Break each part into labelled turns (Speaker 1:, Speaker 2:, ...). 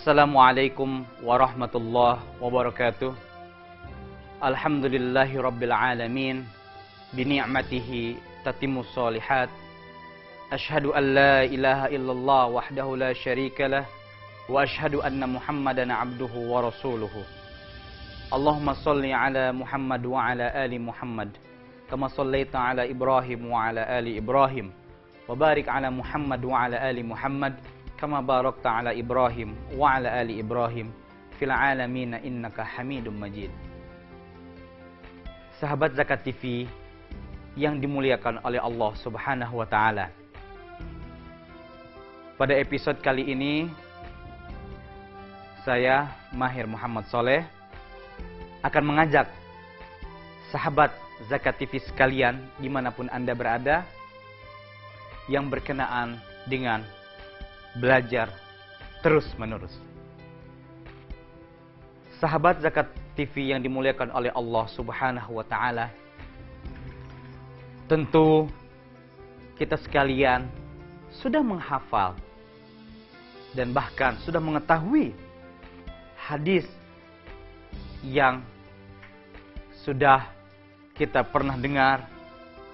Speaker 1: Assalamualaikum warahmatullahi wabarakatuh. Alhamdulillahi rabbil alamin. Bini'matihi tatimmus shalihat. Ashhadu an la ilaha illallah wahdahu la syarikalah. Wa ashhadu anna Muhammadan abduhu wa rasuluhu. Allahumma salli ala Muhammad wa ala ali Muhammad. Kama sallaita ala Ibrahim wa ala ali Ibrahim. Wa barik ala Muhammad wa ala ali Muhammad. Kama barakta ala Ibrahim wa ala ali Ibrahim fil alamin innaka Hamidum Majid. Sahabat Zakat TV yang dimuliakan oleh Allah Subhanahu wa taala. Pada episode kali ini saya Mahir Muhammad Soleh akan mengajak sahabat Zakat TV sekalian dimanapun Anda berada yang berkenaan dengan belajar terus-menerus. Sahabat Zakat TV yang dimuliakan oleh Allah Subhanahu wa taala, tentu kita sekalian sudah menghafal dan bahkan sudah mengetahui hadis yang sudah kita pernah dengar,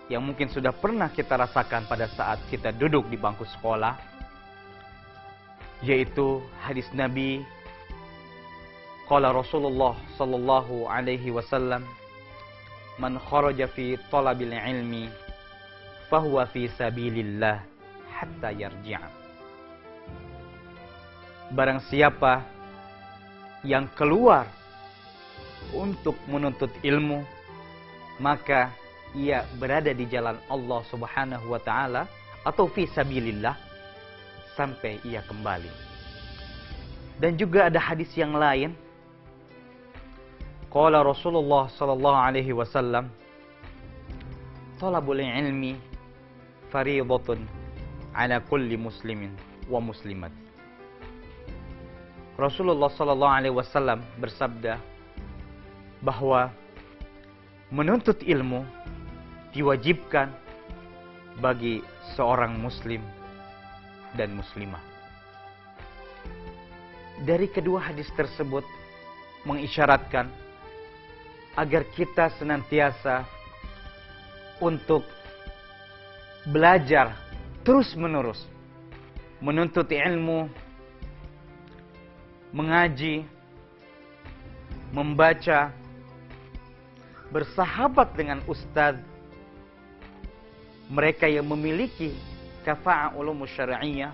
Speaker 1: yang mungkin sudah pernah kita rasakan pada saat kita duduk di bangku sekolah, yaitu hadis Nabi qala Rasulullah sallallahu alaihi wasallam, man kharaja fi talabil ilmi fahuwa fi sabilillah hatta yarji'a. Barang siapa yang keluar untuk menuntut ilmu, maka ia berada di jalan Allah Subhanahu wa taala atau fi sabilillah sampai ia kembali. Dan juga ada hadis yang lain, qala Rasulullah sallallahu alaihi wasallam, talabul ilmi fariidatun ala kulli muslimin wa muslimat. Rasulullah sallallahu alaihi wasallam bersabda bahwa menuntut ilmu diwajibkan bagi seorang muslim dan muslimah. Dari kedua hadis tersebut mengisyaratkan agar kita senantiasa untuk belajar terus-menerus, menuntut ilmu, mengaji, membaca, bersahabat dengan ustadz, mereka yang memiliki kafa'ah ulum syar'iyyah.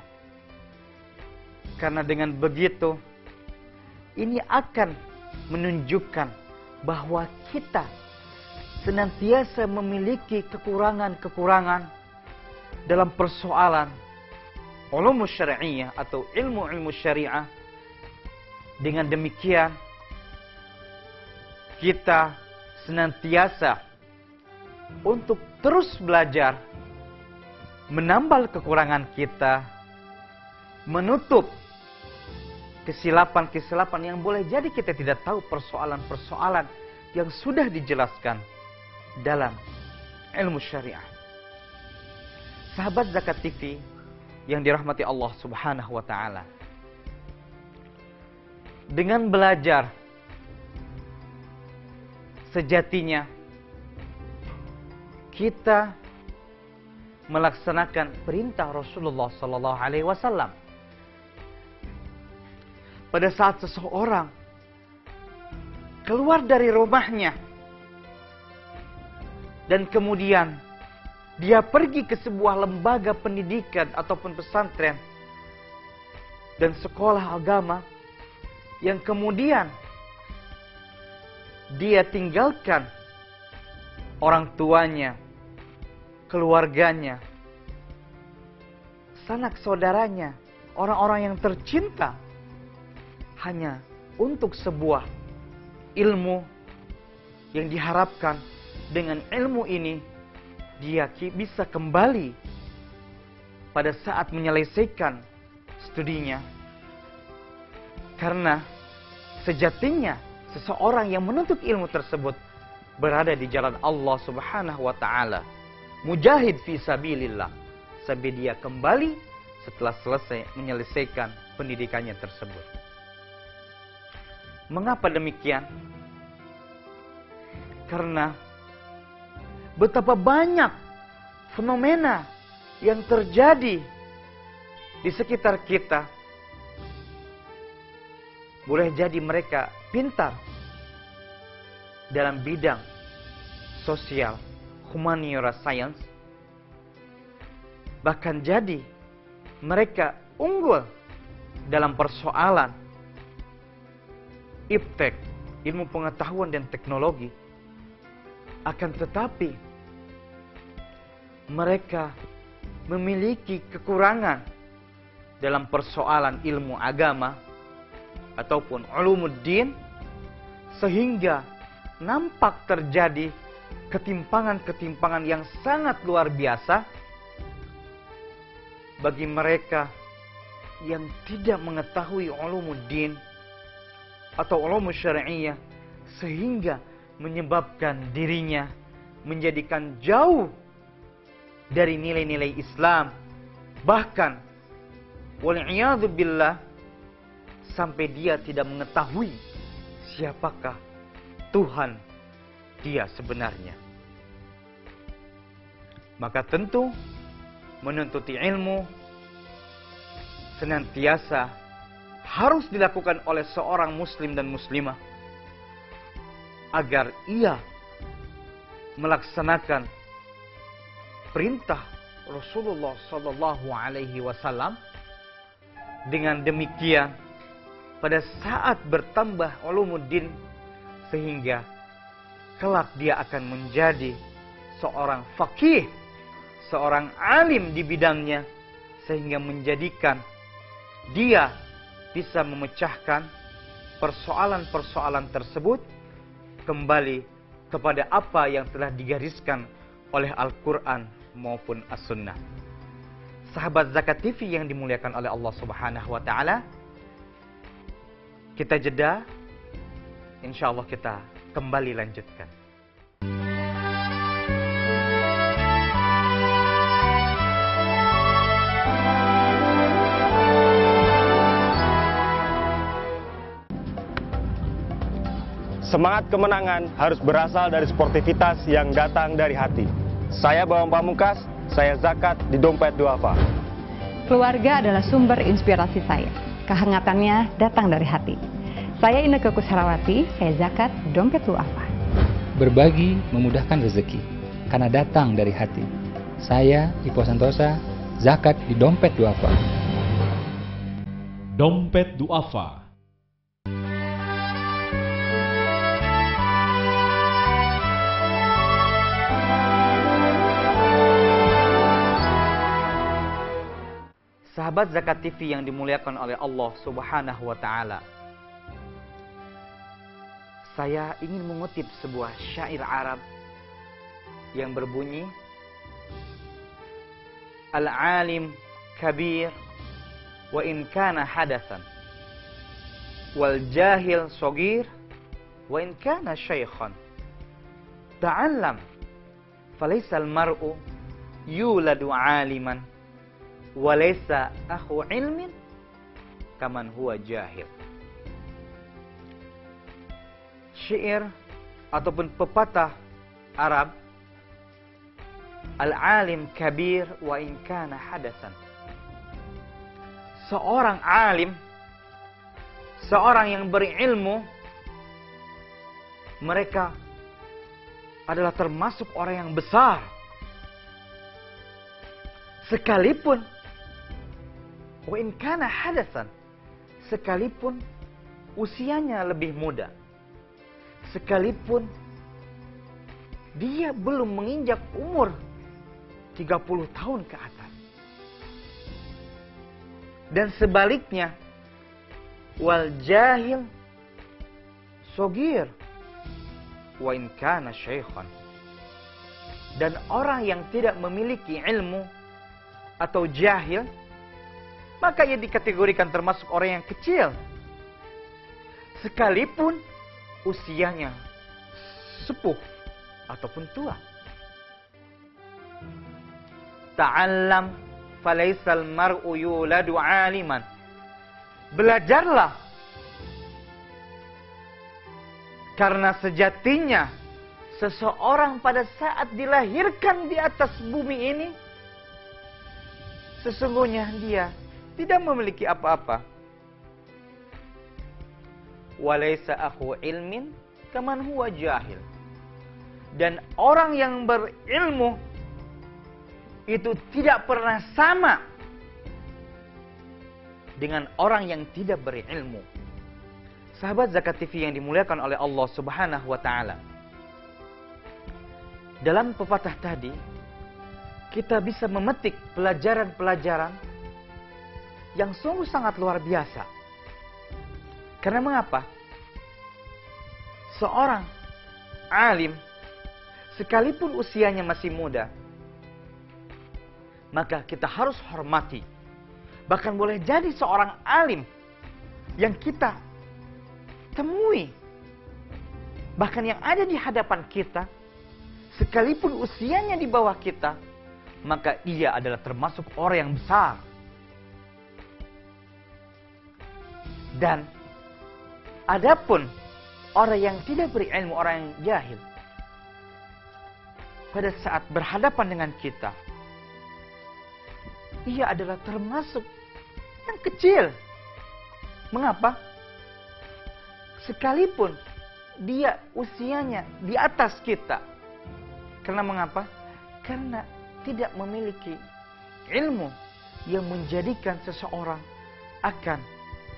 Speaker 1: Karena dengan begitu ini akan menunjukkan bahwa kita senantiasa memiliki kekurangan-kekurangan dalam persoalan ulum syar'iyyah atau ilmu-ilmu syariah. Dengan demikian kita senantiasa untuk terus belajar, menambal kekurangan kita, menutup kesilapan-kesilapan yang boleh jadi kita tidak tahu persoalan-persoalan yang sudah dijelaskan dalam ilmu syariah. Sahabat Zakat TV yang dirahmati Allah Subhanahu wa taala, dengan belajar sejatinya kita melaksanakan perintah Rasulullah sallallahu alaihi wasallam. Pada saat seseorang keluar dari rumahnya dan kemudian dia pergi ke sebuah lembaga pendidikan ataupun pesantren dan sekolah agama, yang kemudian dia tinggalkan orang tuanya, keluarganya, sanak saudaranya, orang-orang yang tercinta, hanya untuk sebuah ilmu yang diharapkan dengan ilmu ini dia bisa kembali pada saat menyelesaikan studinya. Karena sejatinya seseorang yang menuntut ilmu tersebut berada di jalan Allah Subhanahu wa taala, mujahid fi sabilillah, sampai dia kembali setelah selesai menyelesaikan pendidikannya tersebut. Mengapa demikian? Karena betapa banyak fenomena yang terjadi di sekitar kita. Boleh jadi mereka pintar dalam bidang sosial, humaniora, sains. Bahkan jadi mereka unggul dalam persoalan iptek, ilmu pengetahuan dan teknologi. Akan tetapi mereka memiliki kekurangan dalam persoalan ilmu agama ataupun ulumuddin, sehingga nampak terjadi ketimpangan-ketimpangan yang sangat luar biasa bagi mereka yang tidak mengetahui ulumuddin atau ulum syar'iyyah, sehingga menyebabkan dirinya menjadikan jauh dari nilai-nilai Islam, bahkan wal'iyadzu billah sampai dia tidak mengetahui siapakah Tuhan dia sebenarnya. Maka tentu menuntut ilmu senantiasa harus dilakukan oleh seorang muslim dan muslimah agar ia melaksanakan perintah Rasulullah Sallallahu Alaihi Wasallam. Dengan demikian, pada saat bertambah ulumuddin, sehingga kelak dia akan menjadi seorang faqih, seorang alim di bidangnya, sehingga menjadikan dia bisa memecahkan persoalan-persoalan tersebut kembali kepada apa yang telah digariskan oleh Al-Quran maupun As-Sunnah. Sahabat Zakat TV yang dimuliakan oleh Allah Subhanahu wa Ta'ala, kita jeda, insya Allah kita kembali lanjutkan.
Speaker 2: Semangat kemenangan harus berasal dari sportivitas yang datang dari hati. Saya Bambang Pamungkas, saya zakat di Dompet Duafa.
Speaker 3: Keluarga adalah sumber inspirasi saya. Kehangatannya datang dari hati. Saya Inneke Koesherawati, saya zakat di Dompet Duafa.
Speaker 4: Berbagi memudahkan rezeki, karena datang dari hati. Saya Ipo Santosa, zakat di Dompet Duafa.
Speaker 5: Dompet Duafa.
Speaker 1: Sahabat Zakat TV yang dimuliakan oleh Allah Subhanahu wa Ta'ala, saya ingin mengutip sebuah syair Arab yang berbunyi, Al-alim kabir wa in kana hadatsan, wal jahil shagir wa in kana syaikhan. Ta'allam falaysa al-mar'u yuladu 'aliman walaysa akhu ilmin kaman huwa jahil. Syair ataupun pepatah Arab, al-alim kabir wa in kana hadasan. Seorang alim, seorang yang berilmu, mereka adalah termasuk orang yang besar, sekalipun wa in kana hadasan, sekalipun usianya lebih muda, sekalipun dia belum menginjak umur 30 tahun ke atas. Dan sebaliknya, wal jahil shagir wa in kana syaikhan. Dan orang yang tidak memiliki ilmu atau jahil, maka ia dikategorikan termasuk orang yang kecil, sekalipun usianya sepuh ataupun tua. Ta'allam falaisal mar'u yuladu 'aliman. Belajarlah, Karena sejatinya seseorang pada saat dilahirkan di atas bumi ini, sesungguhnya dia tidak memiliki apa-apa. Walaysa akhu ilmin kaman huwa jahil. Dan orang yang berilmu itu tidak pernah sama dengan orang yang tidak berilmu. Sahabat Zakat TV yang dimuliakan oleh Allah Subhanahu wa Ta'ala, dalam pepatah tadi kita bisa memetik pelajaran-pelajaran yang sungguh sangat luar biasa. Karena mengapa? Seorang alim, sekalipun usianya masih muda, maka kita harus hormati. Bahkan boleh jadi seorang alim yang kita temui, bahkan yang ada di hadapan kita, sekalipun usianya di bawah kita, maka ia adalah termasuk orang yang besar. Dan adapun orang yang tidak berilmu, orang yang jahil, pada saat berhadapan dengan kita, ia adalah termasuk yang kecil. Mengapa? Sekalipun dia usianya di atas kita. Karena mengapa? Karena tidak memiliki ilmu yang menjadikan seseorang akan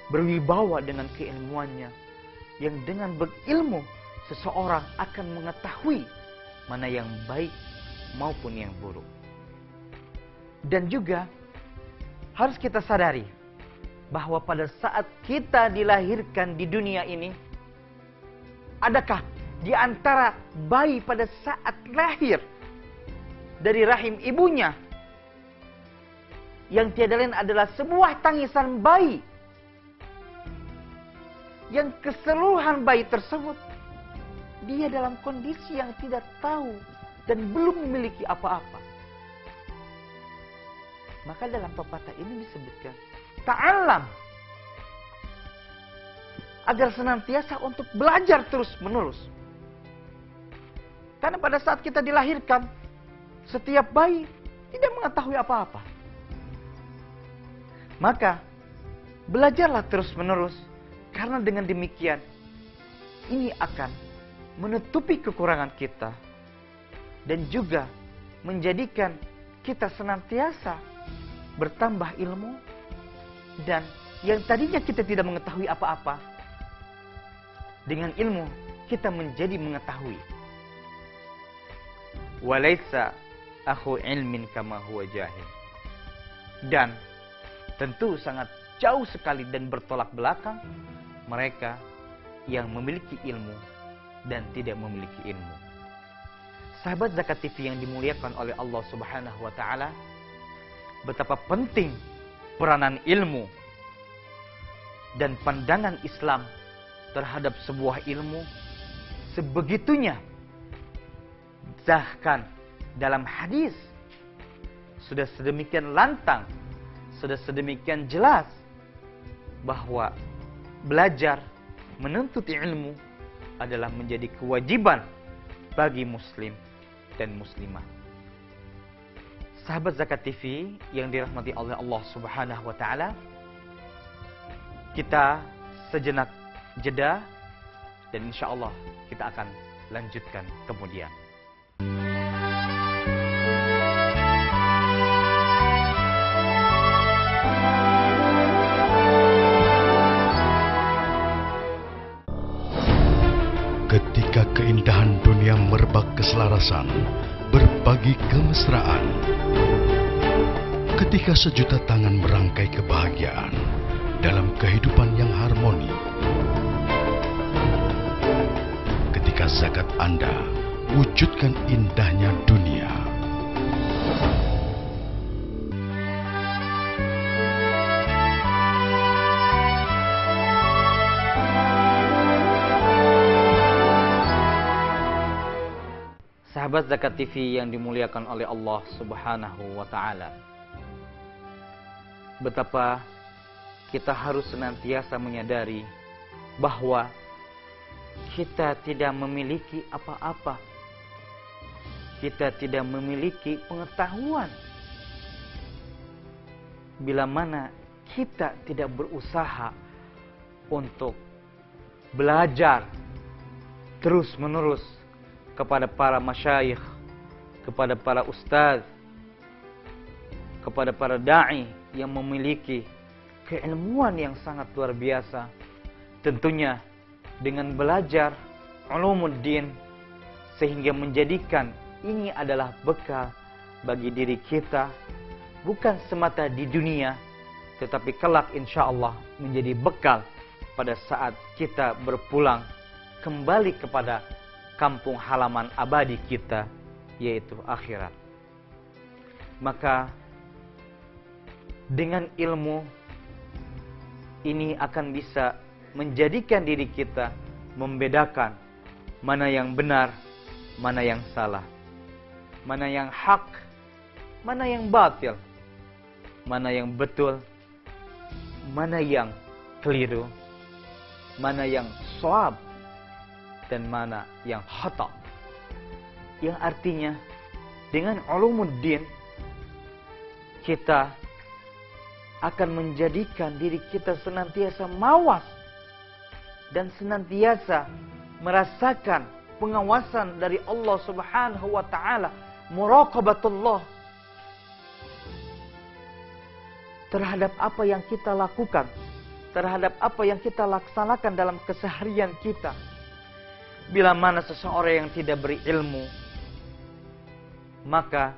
Speaker 1: berwibawa dengan keilmuannya. Yang dengan berilmu, seseorang akan mengetahui mana yang baik maupun yang buruk. Dan juga harus kita sadari bahwa pada saat kita dilahirkan di dunia ini, adakah di antara bayi pada saat lahir dari rahim ibunya yang tiada lain adalah sebuah tangisan bayi, yang keseluruhan bayi tersebut dia dalam kondisi yang tidak tahu dan belum memiliki apa-apa. Maka dalam pepatah ini disebutkan, ta'allam, agar senantiasa untuk belajar terus menerus. Karena pada saat kita dilahirkan, setiap bayi tidak mengetahui apa-apa. Maka belajarlah terus menerus, karena dengan demikian ini akan menutupi kekurangan kita dan juga menjadikan kita senantiasa bertambah ilmu, dan yang tadinya kita tidak mengetahui apa-apa, dengan ilmu kita menjadi mengetahui. Walaysa akhu ilmin kama huwa jahil. Dan tentu sangat jauh sekali dan bertolak belakang mereka yang memiliki ilmu dan tidak memiliki ilmu. Sahabat Zakat TV yang dimuliakan oleh Allah Subhanahu wa Ta'ala, betapa penting peranan ilmu dan pandangan Islam terhadap sebuah ilmu sebegitunya. Bahkan dalam hadis sudah sedemikian lantang, sudah sedemikian jelas bahwa belajar menuntut ilmu adalah menjadi kewajiban bagi muslim dan muslimah. Sahabat Zakat TV yang dirahmati oleh Allah Subhanahu wa Ta'ala, kita sejenak jeda dan insya Allah kita akan lanjutkan kemudian.
Speaker 5: Ketika keindahan dunia merebak keselarasan, berbagi kemesraan. Ketika sejuta tangan merangkai kebahagiaan dalam kehidupan yang harmoni. Ketika zakat Anda wujudkan indahnya dunia.
Speaker 1: Sahabat Zakat TV yang dimuliakan oleh Allah Subhanahu wa Ta'ala, betapa kita harus senantiasa menyadari bahwa kita tidak memiliki apa-apa. Kita tidak memiliki pengetahuan. Bila mana kita tidak berusaha untuk belajar terus-menerus kepada para masyayikh, kepada para ustaz, kepada para da'i yang memiliki keilmuan yang sangat luar biasa. Tentunya dengan belajar ulumuddin, sehingga menjadikan ini adalah bekal bagi diri kita, bukan semata di dunia, tetapi kelak insya Allah menjadi bekal pada saat kita berpulang kembali kepada kampung halaman abadi kita, yaitu akhirat. Maka dengan ilmu ini akan bisa menjadikan diri kita membedakan mana yang benar, mana yang salah, mana yang hak, mana yang batil, mana yang betul, mana yang keliru, mana yang shawab, dan mana yang khata. Yang artinya dengan ulumuddin kita akan menjadikan diri kita senantiasa mawas dan senantiasa merasakan pengawasan dari Allah Subhanahu wa taala, muraqabatullah terhadap apa yang kita lakukan, terhadap apa yang kita laksanakan dalam keseharian kita. Bila mana seseorang yang tidak berilmu, maka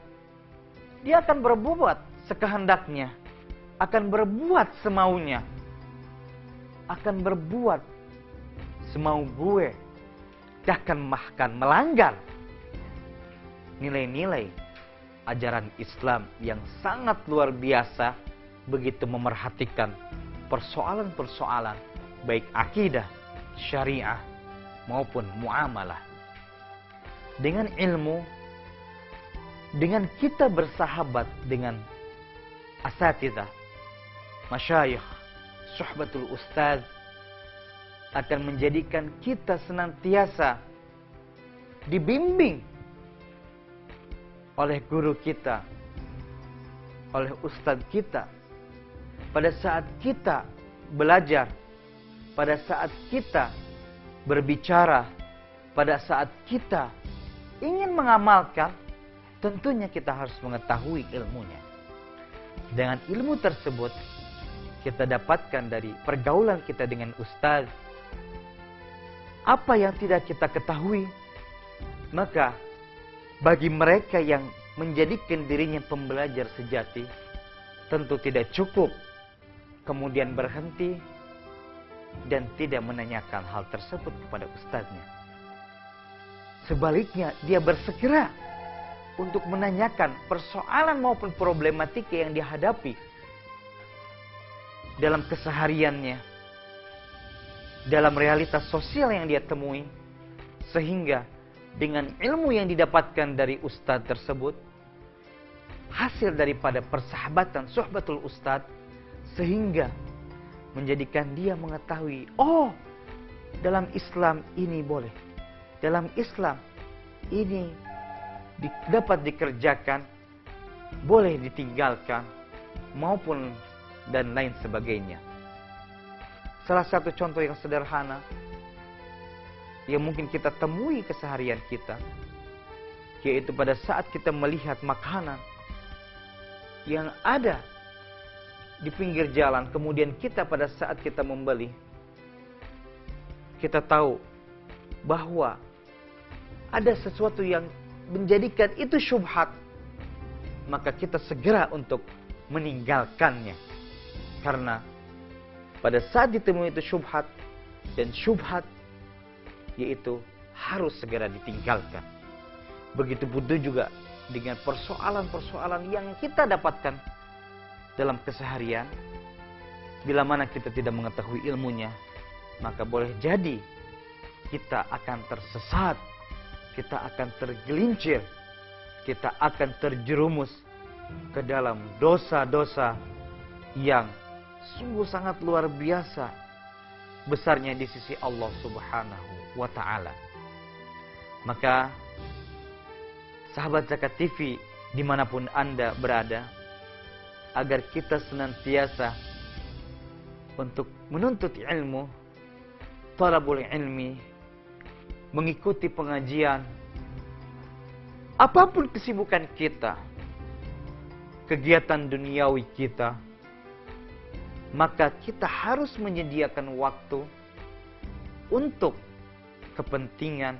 Speaker 1: dia akan berbuat sekehendaknya, akan berbuat semaunya, akan berbuat semau gue, bahkan melanggar nilai-nilai ajaran Islam yang sangat luar biasa, begitu memerhatikan persoalan-persoalan baik akidah, syariah maupun muamalah. Dengan ilmu, dengan kita bersahabat dengan asatidzah, masyayikh, suhbatul ustaz, akan menjadikan kita senantiasa dibimbing oleh guru kita, oleh ustaz kita. Pada saat kita belajar, pada saat kita berbicara, pada saat kita ingin mengamalkan, tentunya kita harus mengetahui ilmunya. Dengan ilmu tersebut kita dapatkan dari pergaulan kita dengan ustaz, apa yang tidak kita ketahui, maka bagi mereka yang menjadikan dirinya pembelajar sejati, tentu tidak cukup kemudian berhenti dan tidak menanyakan hal tersebut kepada ustaznya. Sebaliknya, dia bersegera untuk menanyakan persoalan maupun problematika yang dihadapi dalam kesehariannya, dalam realitas sosial yang dia temui, sehingga dengan ilmu yang didapatkan dari ustaz tersebut, hasil daripada persahabatan suhbatul ustaz, sehingga menjadikan dia mengetahui, oh, dalam Islam ini boleh, dalam Islam ini dapat dikerjakan, boleh ditinggalkan, maupun dan lain sebagainya. Salah satu contoh yang sederhana yang mungkin kita temui keseharian kita, yaitu pada saat kita melihat makanan yang ada di pinggir jalan, kemudian kita pada saat kita membeli, kita tahu bahwa ada sesuatu yang menjadikan itu syubhat, maka kita segera untuk meninggalkannya. Karena pada saat ditemui itu syubhat, dan syubhat yaitu harus segera ditinggalkan. Begitu pun juga dengan persoalan-persoalan yang kita dapatkan dalam keseharian. Bila mana kita tidak mengetahui ilmunya, maka boleh jadi kita akan tersesat, kita akan tergelincir, kita akan terjerumus ke dalam dosa-dosa yang sungguh sangat luar biasa besarnya di sisi Allah Subhanahu wa ta'ala. Maka sahabat Zakat TV dimanapun Anda berada, agar kita senantiasa untuk menuntut ilmu, talabul ilmi, mengikuti pengajian, apapun kesibukan kita, kegiatan duniawi kita, maka kita harus menyediakan waktu untuk kepentingan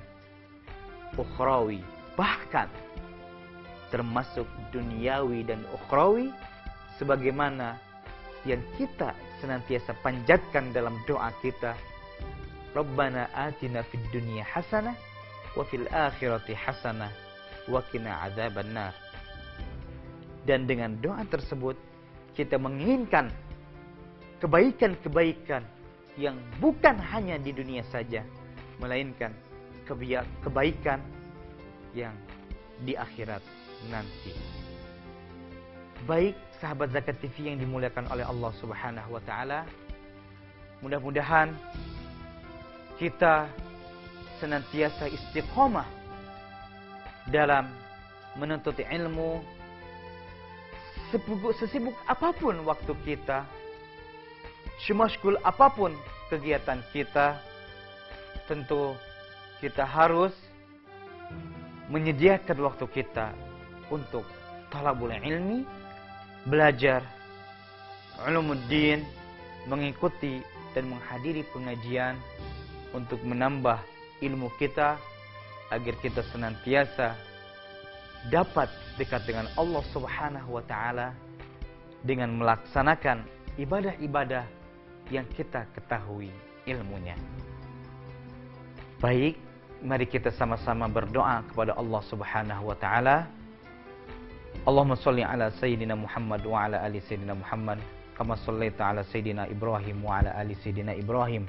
Speaker 1: ukhrawi, bahkan termasuk duniawi dan ukhrawi, sebagaimana yang kita senantiasa panjatkan dalam doa kita, Rabbana atina fid dunya hasanah wa fil akhirati hasanah wa qina adzabannar. Dan dengan doa tersebut kita menginginkan kebaikan-kebaikan yang bukan hanya di dunia saja, melainkan kebaikan yang di akhirat nanti. Baik sahabat Zakat TV yang dimuliakan oleh Allah Subhanahu wa taala, mudah-mudahan kita senantiasa istiqomah dalam menuntut ilmu, sesibuk apapun waktu kita, semasyghul apapun kegiatan kita, tentu kita harus menyediakan waktu kita untuk talabul ilmi, belajar ulumuddin, mengikuti dan menghadiri pengajian untuk menambah ilmu kita, agar kita senantiasa dapat dekat dengan Allah Subhanahu wa taala dengan melaksanakan ibadah-ibadah yang kita ketahui ilmunya. Baik, mari kita sama-sama berdoa kepada Allah Subhanahu wa taala. Allahumma sholli ala sayyidina Muhammad wa ala ali sayyidina Muhammad kama shallaita ala sayyidina Ibrahim wa ala ali sayyidina Ibrahim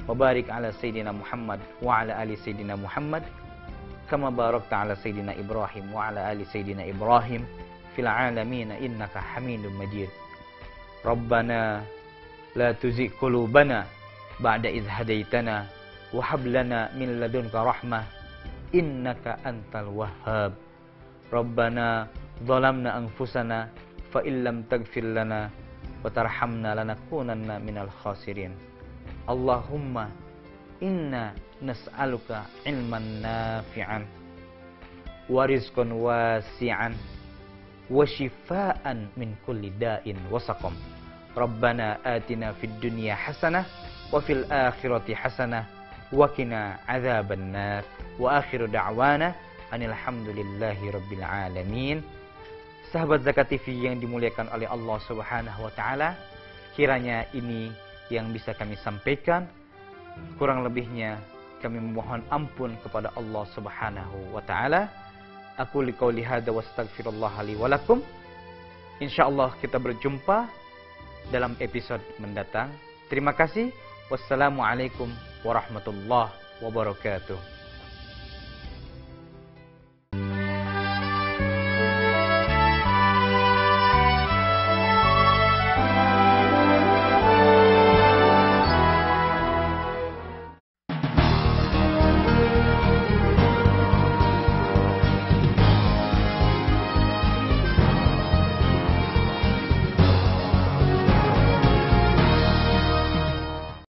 Speaker 1: wa barik ala sayyidina Muhammad wa ala ali sayyidina Muhammad kama barakta ala sayyidina Ibrahim wa ala ali sayyidina Ibrahim fil alamin innaka Hamidum Majid. Rabbana la tuzigh qulubana ba'da idh hadaitana wa hab lana min ladunka rahmah innaka antal wahhab. Rabbana zalamna anfusana fa illam taghfir lana wa tarhamna lanakunanna minal khasirin. Allahumma inna nas'aluka ilman nafi'an wa rizqan wasi'an wa shifaan min kulli da'in wa saqam. Rabbana atina fid dunya hasanah wa fil akhirati hasanah wa qina adzabannar. Wa akhiru da'wana anil hamdulillahi rabbil alamin. Sahabat Zakat TV yang dimuliakan oleh Allah Subhanahu wa taala, kiranya ini yang bisa kami sampaikan. Kurang lebihnya kami memohon ampun kepada Allah Subhanahu wa taala. Aku liqauli hadza wastaghfirullah li wa lakum. Insyaallah kita berjumpa dalam episode mendatang. Terima kasih. Wassalamualaikum warahmatullahi wabarakatuh.